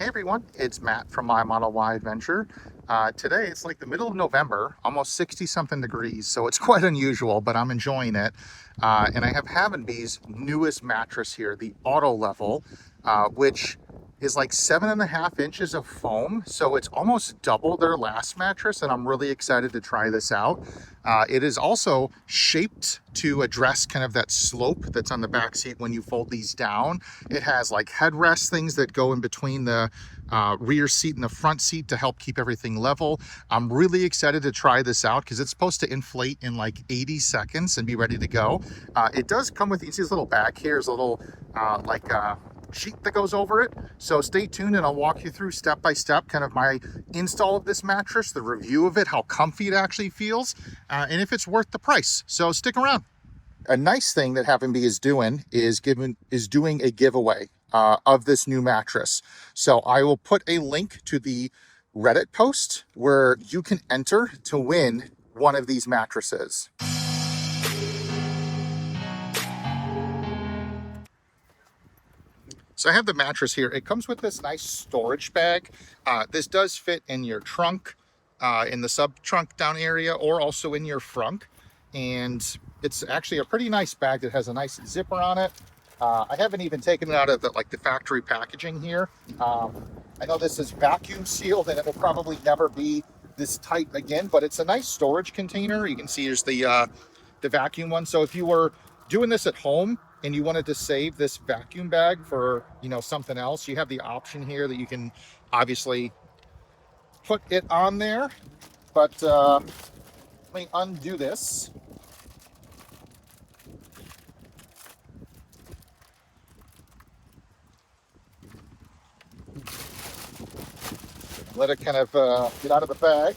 Hey everyone, it's Matt from my Model Y Adventure. Today it's like the middle of November, almost 60 something degrees, so it's quite unusual, but I'm enjoying it. And I have Havnby's newest mattress here, the auto level, which is like 7.5 inches of foam, so it's almost double their last mattress, and I'm really excited to try this out. It is also shaped to address kind of that slope that's on the back seat when you fold these down. It has like headrest things that go in between the rear seat and the front seat to help keep everything level. I'm really excited to try this out because it's supposed to inflate in like 80 seconds and be ready to go. It does come with, you see this little bag here, is a little sheet that goes over it. So stay tuned and I'll walk you through step by step kind of my install of this mattress, the review of it, how comfy it actually feels, and if it's worth the price. So stick around. A nice thing that Havnby is doing is doing a giveaway of this new mattress. So I will put a link to the Reddit post where you can enter to win one of these mattresses. So I have the mattress here. It comes with this nice storage bag. This does fit in your trunk, in the sub trunk down area, or also in your front. And it's actually a pretty nice bag that has a nice zipper on it. I haven't even taken it out of the factory packaging here. I know this is vacuum sealed and it will probably never be this tight again, but it's a nice storage container. You can see here's the vacuum one. So if you were doing this at home and you wanted to save this vacuum bag for, something else, you have the option here that you can obviously put it on there. But let me undo this. Let it kind of get out of the bag.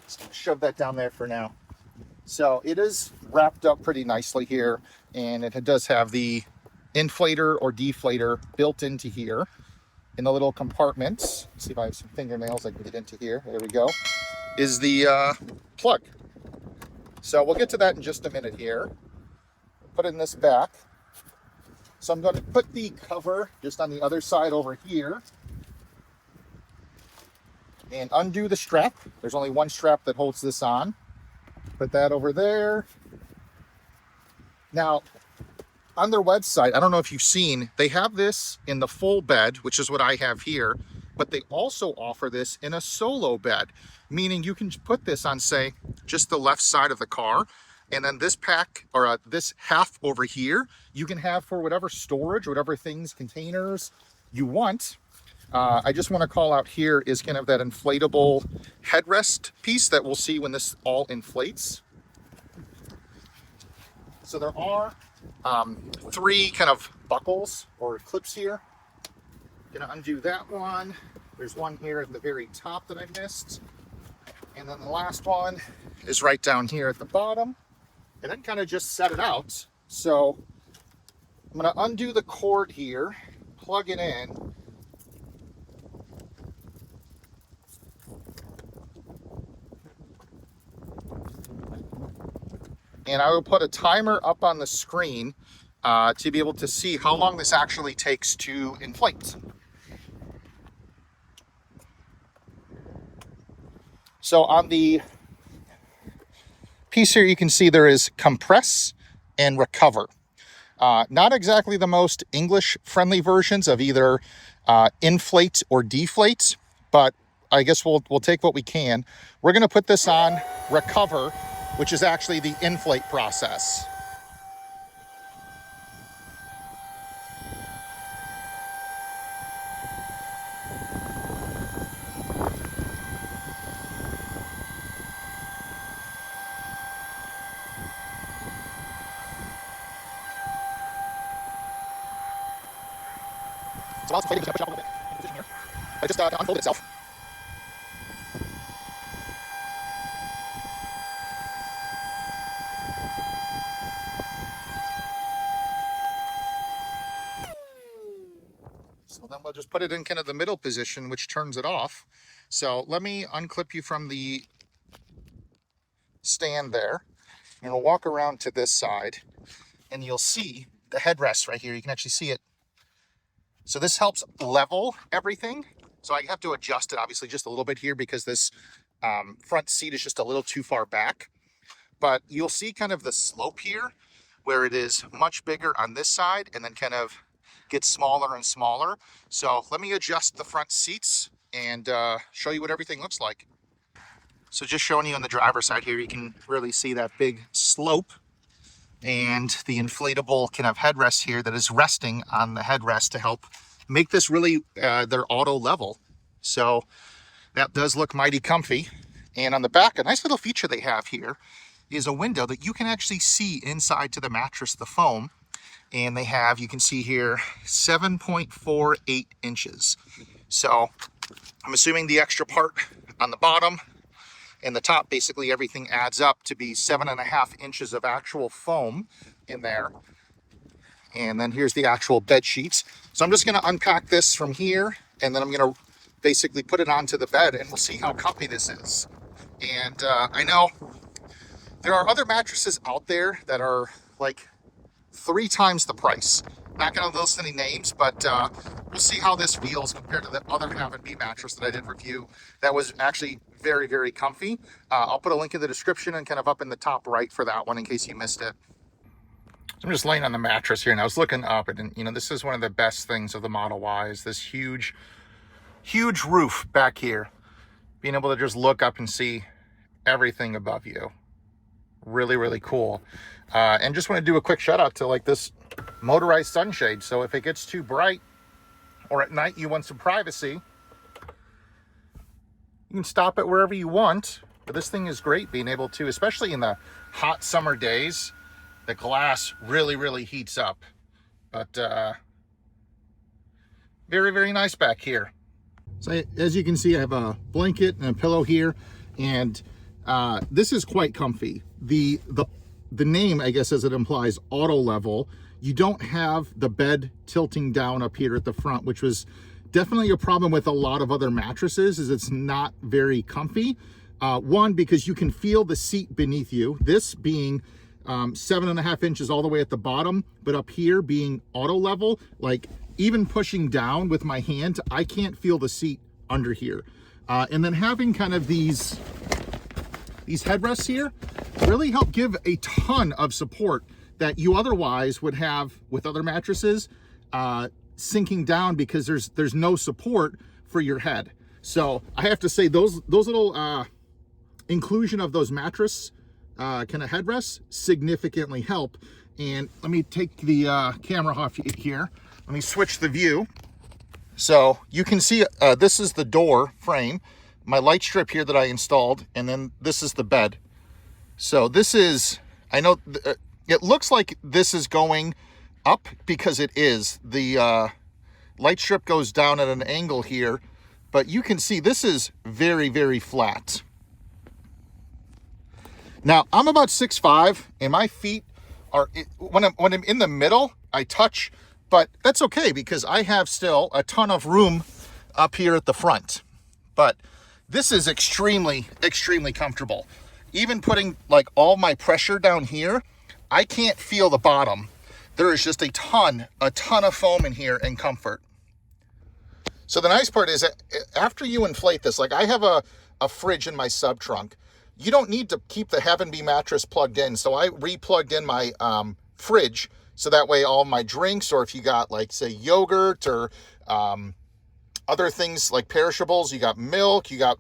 Just shove that down there for now. So it is wrapped up pretty nicely here, and it does have the inflator or deflator built into here in the little compartments. Let's see if I have some fingernails I can get into here. There we go. Is the plug. So we'll get to that in just a minute here. Put it in this back. So I'm going to put the cover just on the other side over here and undo the strap. There's only one strap that holds this on. Put that over there. Now, on their website, I don't know if you've seen, they have this in the full bed, which is what I have here, but they also offer this in a solo bed, meaning you can put this on, say, just the left side of the car, and then this pack, or this half over here, you can have for whatever storage, whatever things, containers you want. I just want to call out here is kind of that inflatable headrest piece that we'll see when this all inflates. So there are three kind of buckles or clips here. Gonna undo that one. There's one here at the very top that I missed. And then the last one is right down here at the bottom. And then kind of just set it out. So I'm gonna undo the cord here, plug it in. And I will put a timer up on the screen to be able to see how long this actually takes to inflate. So on the piece here, you can see there is compress and recover. Not exactly the most English-friendly versions of either inflate or deflate, but I guess we'll take what we can. We're going to put this on recover, which is actually the inflate process. So while it's inflating, just going to push it up a little bit in position here. But it just unfolded itself. So then we'll just put it in kind of the middle position, which turns it off. So let me unclip you from the stand there. And we'll walk around to this side, and you'll see the headrest right here. You can actually see it. So this helps level everything. So I have to adjust it obviously just a little bit here because this front seat is just a little too far back. But you'll see kind of the slope here where it is much bigger on this side and then kind of gets smaller and smaller. So let me adjust the front seats and show you what everything looks like. So just showing you on the driver's side here, you can really see that big slope and the inflatable kind of headrest here that is resting on the headrest to help make this really their auto level. So that does look mighty comfy. And on the back, a nice little feature they have here is a window that you can actually see inside to the mattress, the foam. And they have, you can see here, 7.48 inches. So I'm assuming the extra part on the bottom and the top, basically everything adds up to be 7.5 inches of actual foam in there. And then here's the actual bed sheets. So I'm just gonna unpack this from here, and then I'm gonna basically put it onto the bed, and we'll see how comfy this is. And I know there are other mattresses out there that are like 3 times the price. Not gonna list any names, but we'll see how this feels compared to the other Havnby mattress that I did review. That was actually very, very comfy. I'll put a link in the description and kind of up in the top right for that one in case you missed it. So I'm just laying on the mattress here and I was looking up, and you know, this is one of the best things of the Model Y is this huge roof back here. Being able to just look up and see everything above you. Really, really cool. And just want to do a quick shout out to like this motorized sunshade. So if it gets too bright or at night you want some privacy, you can stop it wherever you want. But this thing is great being able to, especially in the hot summer days, the glass really, really heats up. But very, very nice back here. So as you can see, I have a blanket and a pillow here, and this is quite comfy. The name, I guess, as it implies, auto level. You don't have the bed tilting down up here at the front, which was definitely a problem with a lot of other mattresses, is it's not very comfy. One, because you can feel the seat beneath you, this being 7.5 inches all the way at the bottom, but up here being auto level, like even pushing down with my hand, I can't feel the seat under here. And then having kind of these headrests here really help give a ton of support that you otherwise would have with other mattresses sinking down because there's no support for your head. So I have to say those little inclusion of those mattress kind of headrests significantly help. And let me take the camera off here. Let me switch the view. So you can see this is the door frame, my light strip here that I installed, and then this is the bed. So this is, I know it looks like this is going up because it is. The light strip goes down at an angle here, but you can see this is very, very flat. Now I'm about 6'5", and my feet are, when I'm in the middle, I touch, but that's okay because I have still a ton of room up here at the front. But this is extremely, extremely comfortable. Even putting like all my pressure down here, I can't feel the bottom. There is just a ton of foam in here and comfort. So the nice part is that after you inflate this, like I have a fridge in my sub trunk. You don't need to keep the Havnby mattress plugged in. So I re-plugged in my fridge so that way all my drinks, or if you got like say yogurt or other things like perishables, you got milk, you got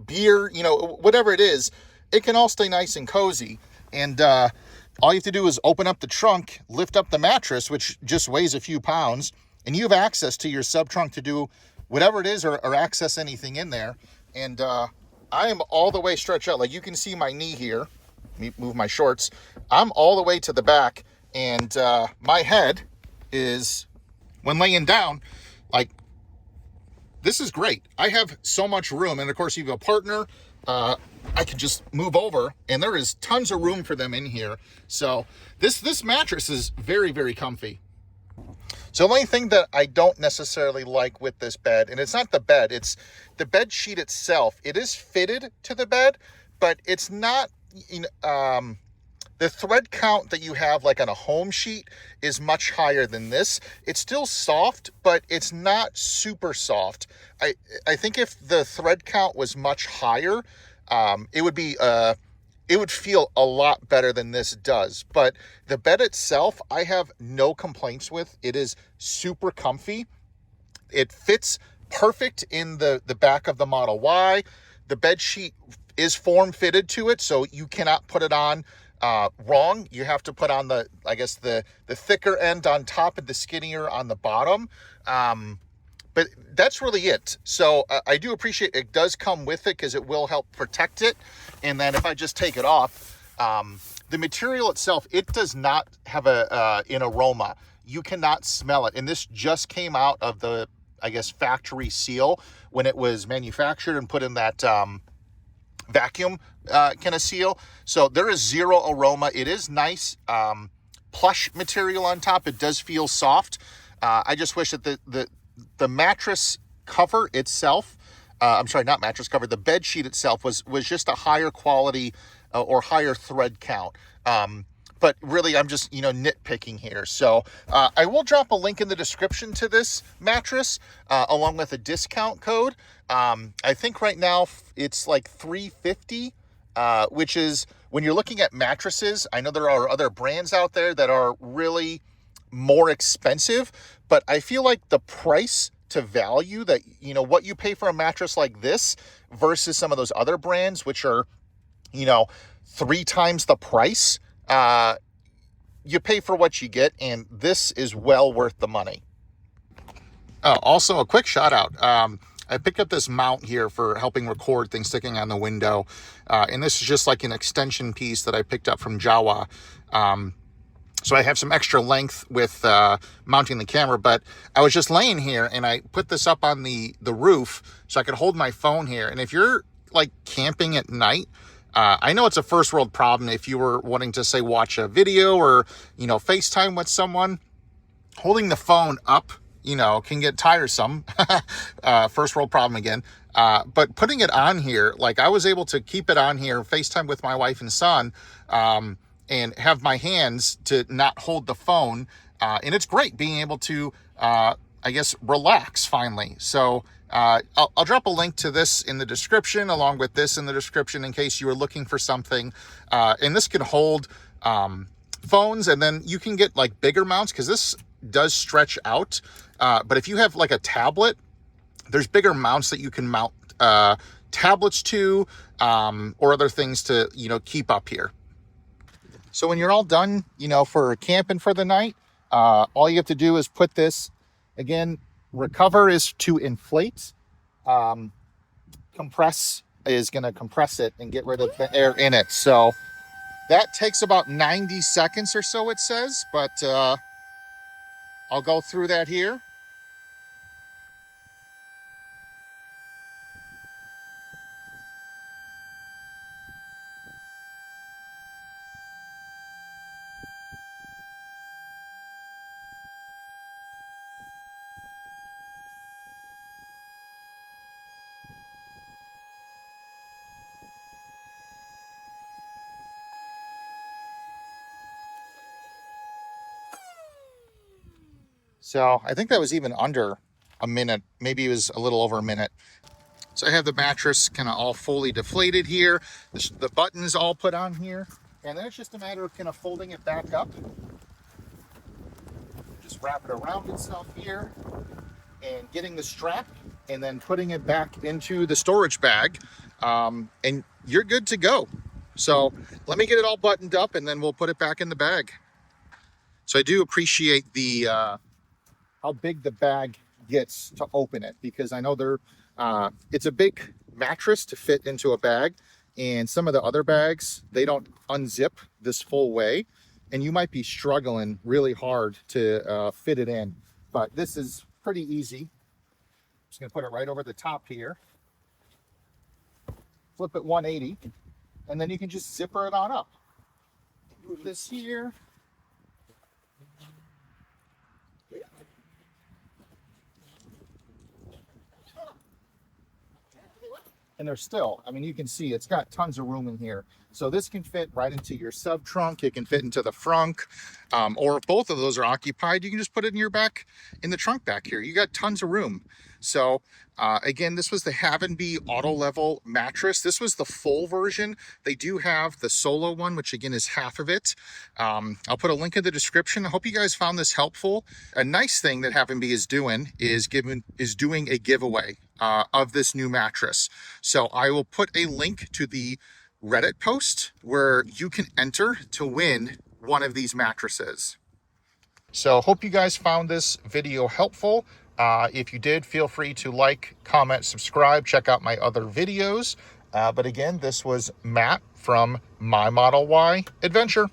beer, you know, whatever it is, it can all stay nice and cozy. And all you have to do is open up the trunk, lift up the mattress, which just weighs a few pounds, and you have access to your sub trunk to do whatever it is or access anything in there. And I am all the way stretched out. Like you can see my knee here. Let me move my shorts. I'm all the way to the back, and my head is, when laying down, like, this is great. I have so much room, and of course you have a partner, I can just move over, and there is tons of room for them in here. So this mattress is very, very comfy. So the only thing that I don't necessarily like with this bed, and it's not the bed, it's the bed sheet itself. It is fitted to the bed, but it's not, the the thread count that you have like on a home sheet is much higher than this. It's still soft, but it's not super soft. I think if the thread count was much higher, it would be it would feel a lot better than this does. But the bed itself, I have no complaints with. It is super comfy. It fits perfect in the back of the Model Y. The bed sheet is form fitted to it, so you cannot put it on wrong. You have to put on the, I guess, the thicker end on top and the skinnier on the bottom. But that's really it. So I do appreciate it does come with it because it will help protect it. And then if I just take it off, the material itself, it does not have an aroma. You cannot smell it. And this just came out of the, I guess, factory seal when it was manufactured and put in that vacuum kind of seal. So there is zero aroma. It is nice plush material on top. It does feel soft. I just wish that the mattress cover itself, I'm sorry, not mattress cover, the bed sheet itself was just a higher quality or higher thread count. But really, I'm just, nitpicking here. So I will drop a link in the description to this mattress along with a discount code. I think right now it's like $350, which is, when you're looking at mattresses, I know there are other brands out there that are really more expensive, but I feel like the price to value that, what you pay for a mattress like this versus some of those other brands, which are, 3 times the price, you pay for what you get, and this is well worth the money. Also, a quick shout out. I picked up this mount here for helping record things sticking on the window. And this is just like an extension piece that I picked up from Jawa. So I have some extra length with mounting the camera, but I was just laying here and I put this up on the roof so I could hold my phone here. And if you're like camping at night, I know it's a first world problem. If you were wanting to, say, watch a video or, FaceTime with someone, holding the phone up, can get tiresome. First world problem again. But putting it on here, like I was able to keep it on here, FaceTime with my wife and son, and have my hands to not hold the phone. And it's great being able to, relax finally. So I'll drop a link to this in the description, along with this in the description, in case you were looking for something. And this can hold phones, and then you can get like bigger mounts because this does stretch out. But if you have like a tablet, there's bigger mounts that you can mount tablets to, or other things to, keep up here. So when you're all done, for camping for the night, all you have to do is put this, again, recover is to inflate. Compress is going to compress it and get rid of the air in it. So that takes about 90 seconds or so, it says, but I'll go through that here. So I think that was even under a minute. Maybe it was a little over a minute. So I have the mattress kind of all fully deflated here. The buttons all put on here. And then it's just a matter of kind of folding it back up. Just wrap it around itself here and getting the strap and then putting it back into the storage bag. And you're good to go. So let me get it all buttoned up and then we'll put it back in the bag. So I do appreciate the how big the bag gets to open it, because I know it's a big mattress to fit into a bag, and some of the other bags, they don't unzip this full way, and you might be struggling really hard to fit it in. But this is pretty easy. I'm just gonna put it right over the top here, flip it 180, and then you can just zipper it on up. Move this here. and they're still, I mean, you can see it's got tons of room in here. So this can fit right into your sub trunk. It can fit into the front, or if both of those are occupied, you can just put it in your back, in the trunk back here. You got tons of room. So again, this was the Havnby auto level mattress. This was the full version. They do have the solo one, which again is half of it. I'll put a link in the description. I hope you guys found this helpful. A nice thing that Havnby is doing is doing a giveaway of this new mattress. So I will put a link to the Reddit post where you can enter to win one of these mattresses. So hope you guys found this video helpful. If you did, feel free to like, comment, subscribe, check out my other videos. But again, this was Matt from My Model Y Adventure.